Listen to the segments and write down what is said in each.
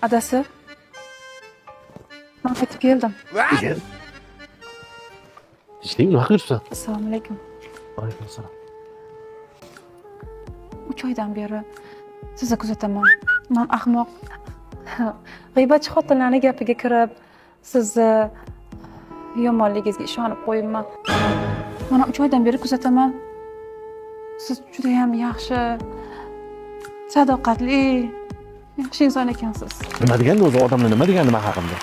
Adasi. Men qaytib keldim. Ishning nima qilibsan? Assalomu alaykum. Alaykum assalom. 3 oydan beri sizni kuzataman. Men ahmoq, g'iybatchi xotinlarning gapiga kirib, sizni yomonligingizga ishonib qo'yibman. Mana 3 oydan beri kuzataman. Siz juda ham yaxshi, sadoqatli, yaxshi inson ekansiz. Nima degani o'zi odamlar nima degani nima haqimda?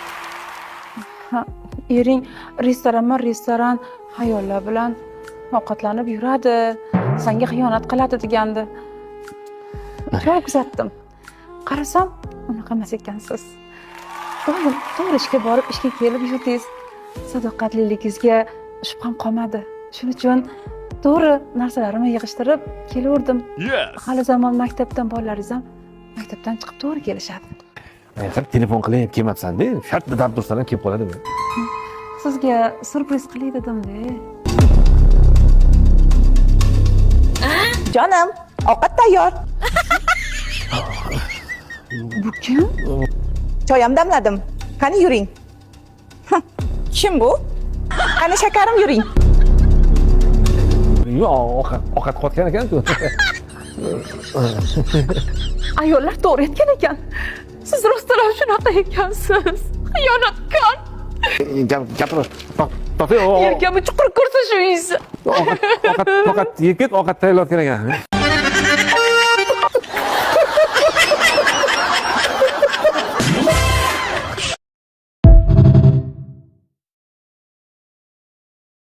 Ering restoran hayollar bilan ovqatlanib yuradi, senga xiyonat qiladi degandi. To'g'ri kuzatdim. Qarasam, unaqa emas ekansiz. Doim to'g'ri ishga borib, ishga kelib yurdingiz. Sadoqatliligingizga shubham qolmadi. Shuning uchun to'g'ri narsalarimni yig'ishtirib kelaverdim. Hali zamon maktabdan bolalaringiz ham maktabdan chiqib to'g'ri kelishadi. Sen telefon qilib kelmabsan-da, shartda dab tursan ham kelib qoladimi? Sizga surpriz qilay dedim-da. Jonim, ovqat tayyor. Bu kim? Choyam damladim. Qani yuring. Kim bu? Qani shakarim yuring. Ovqat qotgan ekan-ku. Ayollar to'g'ri aytgan ekan. Siz rostdan shunaqa ekansiz. Xiyonatkor. Gapir. To'xta. Yelkamni chuqur ko'rsa shu ish. Ovqat yeb ket, ovqat tayyorlayotgan ekan.